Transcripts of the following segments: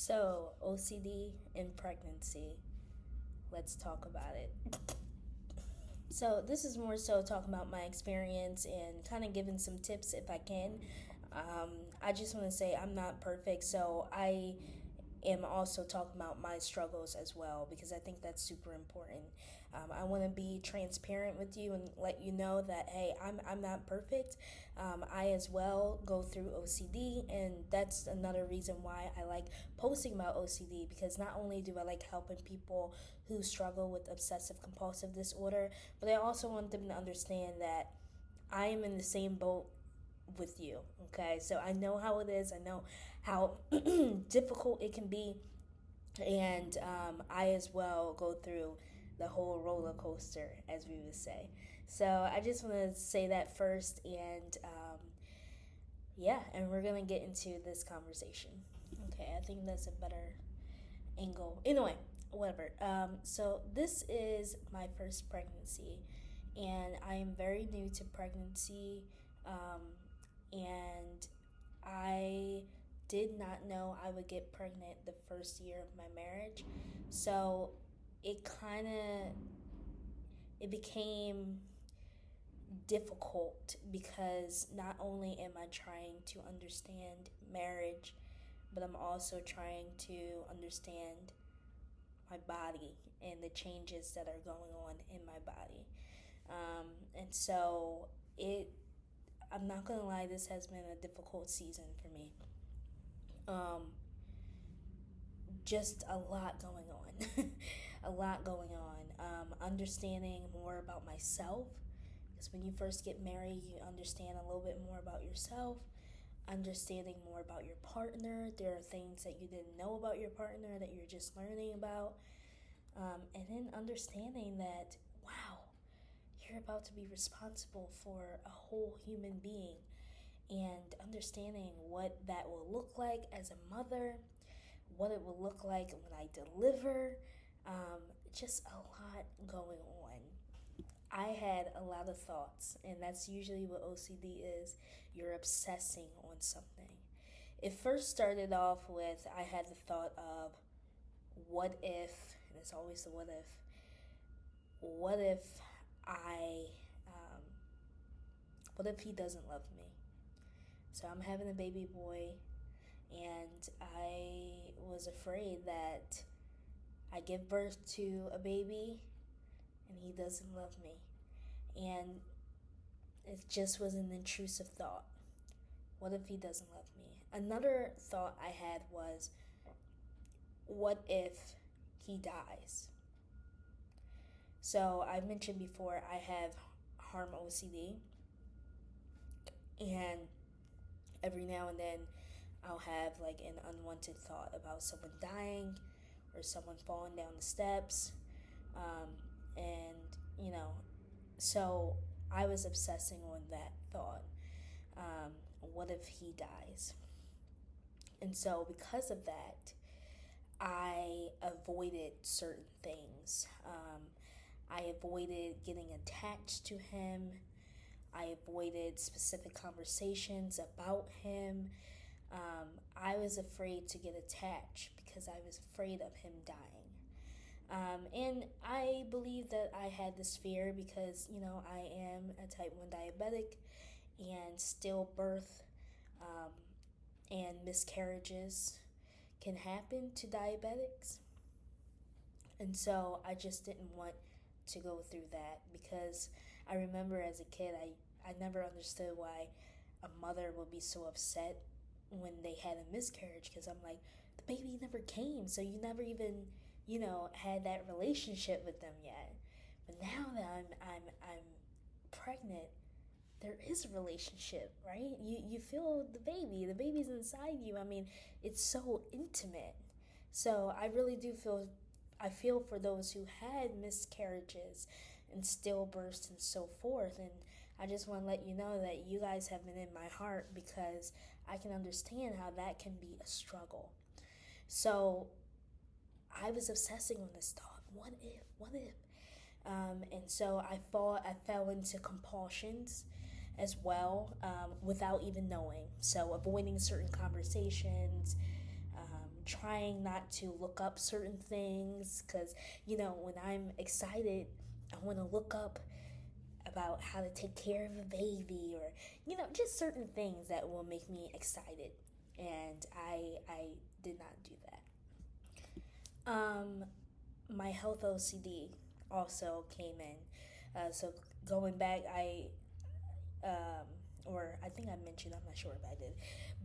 So, OCD in pregnancy. Let's talk about it. So, this is more so talking about my experience and kind of giving some tips if I can. Um, I just want to say I'm not perfect, so I am also talking about my struggles as well because I think that's super important. I want to be transparent with you and let you know that hey, I'm not perfect. I as well go through OCD, and that's another reason why I like posting about OCD because not only do I like helping people who struggle with obsessive compulsive disorder, but I also want them to understand that I am in the same boat with you. Okay, so I know how it is. I know how difficult it can be, and I as well go through the whole roller coaster, as we would say. So I just want to say that first, and yeah, and we're gonna get into this conversation. Okay, I think that's a better angle. Anyway, whatever. So this is my first pregnancy, and I am very new to pregnancy, um, and I did not know I would get pregnant the first year of my marriage. So it kind of it became difficult because not only am I trying to understand marriage, but I'm also trying to understand my body and the changes that are going on in my body. And so it I'm not gonna lie, this has been a difficult season for me. Um, just a lot going on. A lot going on. Understanding more about myself. Because when you first get married, you understand a little bit more about yourself. Understanding more about your partner. There are things that you didn't know about your partner that you're just learning about. And then understanding that, wow, you're about to be responsible for a whole human being. And understanding what that will look like as a mother, what it will look like when I deliver. Um, just a lot going on. I had a lot of thoughts, and that's usually what OCD is. You're obsessing on something. It first started off with I had the thought of what if, and it's always the what if I, um, what if he doesn't love me? So I'm having a baby boy, and I was afraid that I give birth to a baby and he doesn't love me. And it just was an intrusive thought. What if he doesn't love me? Another thought I had was, what if he dies? So I mentioned before I have harm OCD, and every now and then I'll have like an unwanted thought about someone dying or someone falling down the steps. Um, and, you know, so I was obsessing on that thought. Um, what if he dies? And so, because of that, I avoided certain things. I avoided getting attached to him. I avoided specific conversations about him. I was afraid to get attached because I was afraid of him dying. And I believe that I had this fear because, I am a type 1 diabetic, and stillbirth um, and miscarriages can happen to diabetics. And so I just didn't want to go through that because I remember as a kid, I never understood why a mother would be so upset when they had a miscarriage because I'm like, the baby never came, so you never even, had that relationship with them yet. But now that I'm pregnant, there is a relationship, right? You feel the baby's inside you. I mean, it's so intimate. So I really do I feel for those who had miscarriages and stillbirths and so forth. And I just want to let you know that you guys have been in my heart because I can understand how that can be a struggle. So I was obsessing on this thought. What if? What if? And so I fell into compulsions as well, without even knowing. So avoiding certain conversations, trying not to look up certain things because, when I'm excited, I want to look up about how to take care of a baby or, just certain things that will make me excited. And I did not do that. My health OCD also came in. So going back, um, or I think I mentioned, I'm not sure if I did,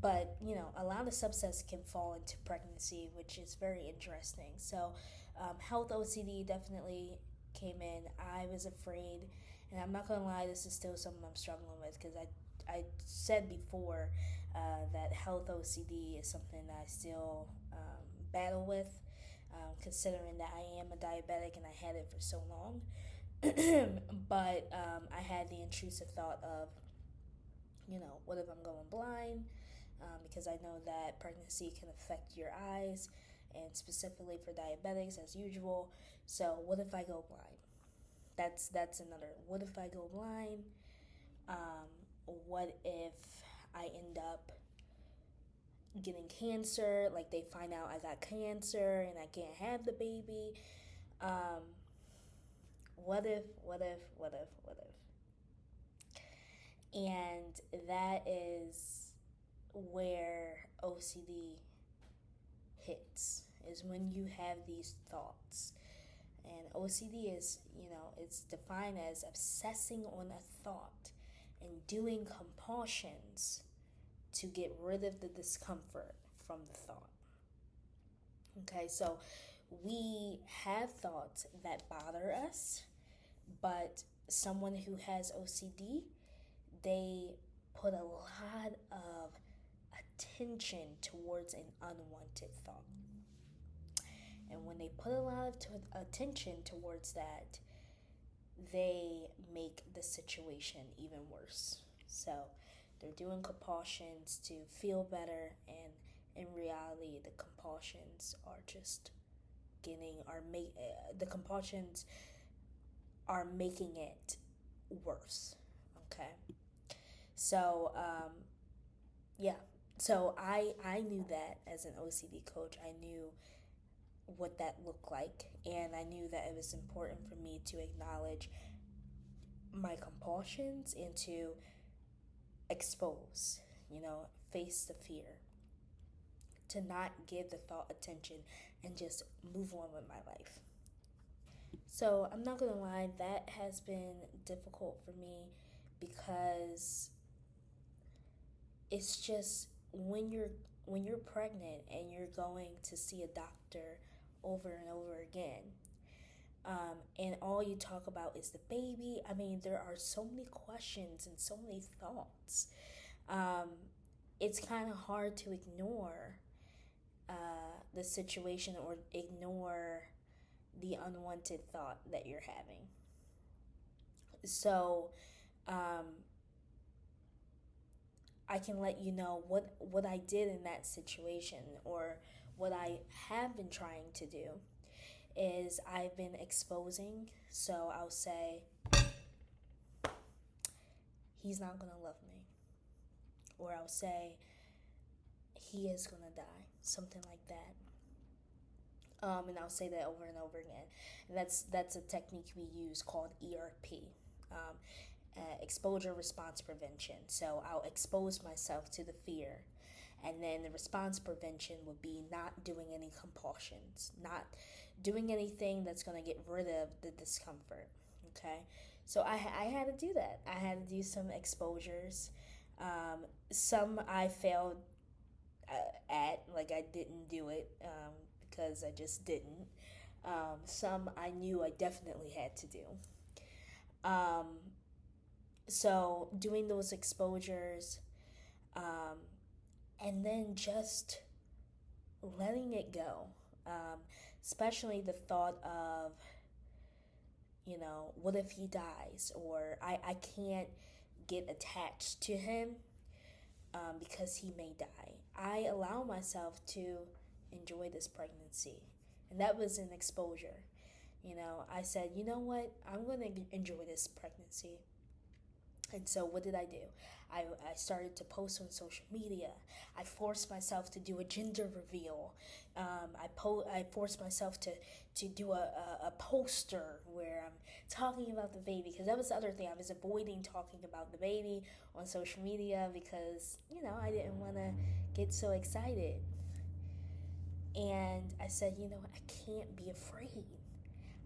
but a lot of subsets can fall into pregnancy, which is very interesting. So, health OCD definitely came in. I was afraid, and I'm not gonna lie, this is still something I'm struggling with because I said before that health OCD is something that I still battle with, considering that I am a diabetic and I had it for so long. But I had the intrusive thought of, what if I'm going blind? Because I know that pregnancy can affect your eyes, and specifically for diabetics, as usual. So, what if I go blind? That's another. What if I go blind? Um, what if I end up getting cancer? Like they find out I got cancer and I can't have the baby. Um, what if? What if? What if? What if? And that is where OCD hits, is when you have these thoughts. And OCD is, it's defined as obsessing on a thought and doing compulsions to get rid of the discomfort from the thought. Okay, so we have thoughts that bother us, but someone who has OCD, they put a lot of attention towards an unwanted thought. And when they put a lot of attention towards that, they make the situation even worse. So they're doing compulsions to feel better, and in reality, the compulsions are just the compulsions are making it worse. Okay, so yeah, so I knew that as an OCD coach. I knew what that looked like, and I knew that it was important for me to acknowledge my compulsions and to expose, face the fear, to not give the thought attention and just move on with my life. So I'm not gonna lie, that has been difficult for me because it's just when you're pregnant and you're going to see a doctor over and over again, and all you talk about is the baby. I mean, there are so many questions and so many thoughts. Um, it's kind of hard to ignore the situation or ignore the unwanted thought that you're having. So, um, I can let you know what I did in that situation, or what I have been trying to do is I've been exposing. So I'll say, he's not going to love me. Or I'll say, he is going to die. Something like that. And I'll say that over and over again. And that's a technique we use called ERP, exposure response prevention. So I'll expose myself to the fear, and then the response prevention would be not doing any compulsions, not doing anything that's going to get rid of the discomfort. Okay, so I had to do that. I had to do some exposures. Some I failed at, like I didn't do it because I just didn't. Some I knew I definitely had to do. Um, so doing those exposures, um, and then just letting it go, especially the thought of, what if he dies, or I can't get attached to him because he may die. I allow myself to enjoy this pregnancy, and that was an exposure. I said, you know what, I'm going to enjoy this pregnancy. And so what did I do? I started to post on social media. I forced myself to do a gender reveal. I forced myself to do a poster where I'm talking about the baby, because that was the other thing. I was avoiding talking about the baby on social media because, I didn't want to get so excited. And I said, I can't be afraid.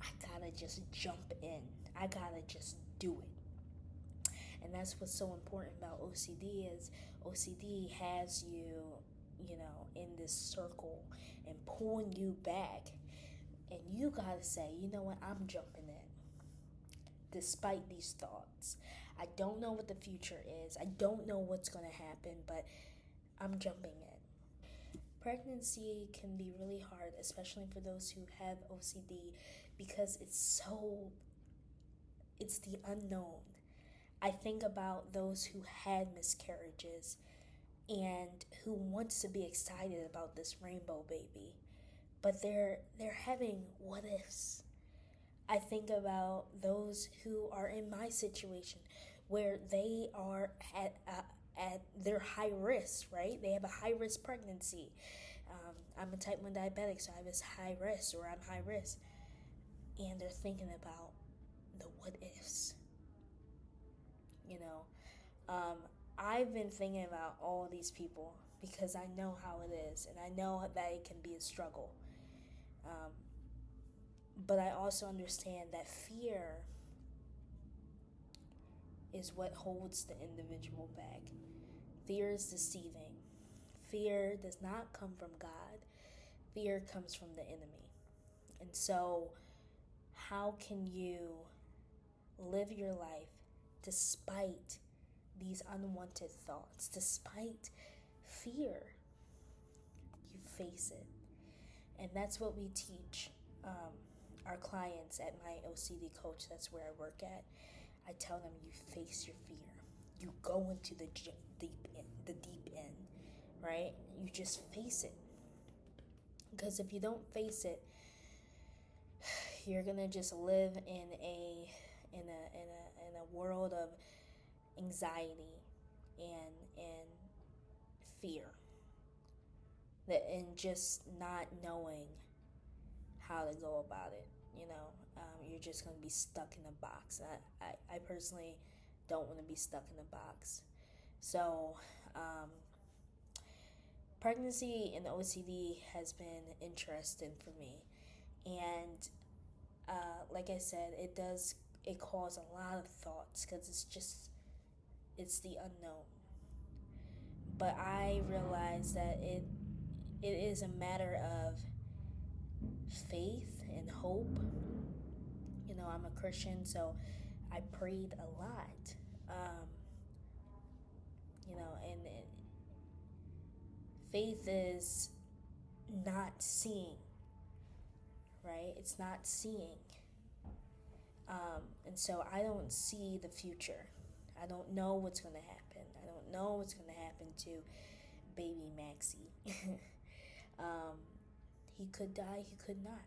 I gotta just jump in. I gotta just do it. And that's what's so important about OCD is OCD has you, in this circle and pulling you back. And you gotta say, you know what, I'm jumping in. Despite these thoughts. I don't know what the future is. I don't know what's gonna happen, but I'm jumping in. Pregnancy can be really hard, especially for those who have OCD, because it's the unknown. I think about those who had miscarriages and who wants to be excited about this rainbow baby, but they're having what ifs. I think about those who are in my situation where they are at their high risk, right? They have a high risk pregnancy. I'm a type 1 diabetic, so I was high risk, or I'm high risk. And they're thinking about the what ifs, you know. I've been thinking about all these people because I know how it is, and I know that it can be a struggle. Um, but I also understand that fear is what holds the individual back. Fear is deceiving. Fear does not come from God. Fear comes from the enemy. And so, how can you live your life despite these unwanted thoughts, despite fear? You face it. And that's what we teach our clients at my OCD coach. That's where I work at. I tell them, you face your fear. You go into the deep end, right? You just face it. Because if you don't face it, you're gonna just live in a world of anxiety and fear, and just not knowing how to go about it. You're just gonna be stuck in a box. I personally don't want to be stuck in a box. So, pregnancy and OCD has been interesting for me, and like I said, it calls a lot of thoughts because it's the unknown. But I realize that it is a matter of faith and hope. I'm a Christian, so I prayed a lot. And faith is not seeing, right? It's not seeing. And so I don't see the future. I don't know what's going to happen. I don't know what's going to happen to baby Maxie. He could die, he could not.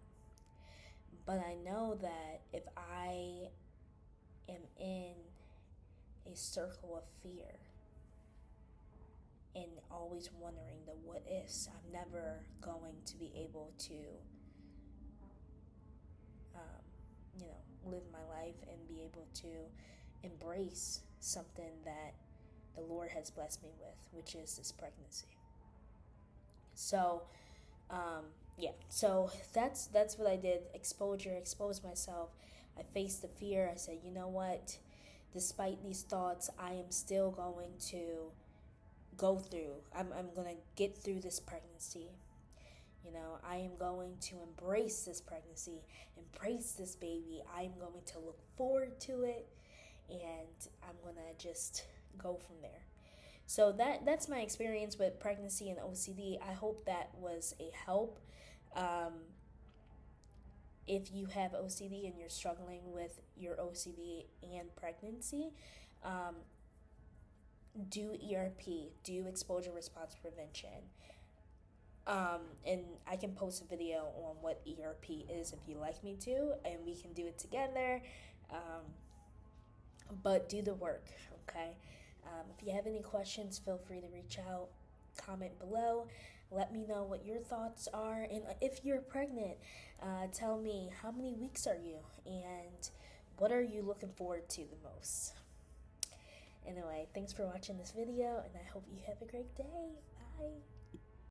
But I know that if I am in a circle of fear and always wondering the what ifs, I'm never going to be able to, live my life and be able to embrace something that the Lord has blessed me with, which is this pregnancy. So, so that's what I did. Expose myself. I faced the fear. I said, you know what? Despite these thoughts, I am still going to go through. I'm going to get through this pregnancy. I am going to embrace this pregnancy, embrace this baby. I'm going to look forward to it, and I'm going to just go from there. So that's my experience with pregnancy and OCD. I hope that was a help. If you have OCD and you're struggling with your OCD and pregnancy, do ERP, do exposure response prevention. And I can post a video on what ERP is if you like me to, and we can do it together. But do the work, okay? If you have any questions, feel free to reach out, comment below. Let me know what your thoughts are. And if you're pregnant, tell me how many weeks are you and what are you looking forward to the most? Anyway, thanks for watching this video, and I hope you have a great day. Bye.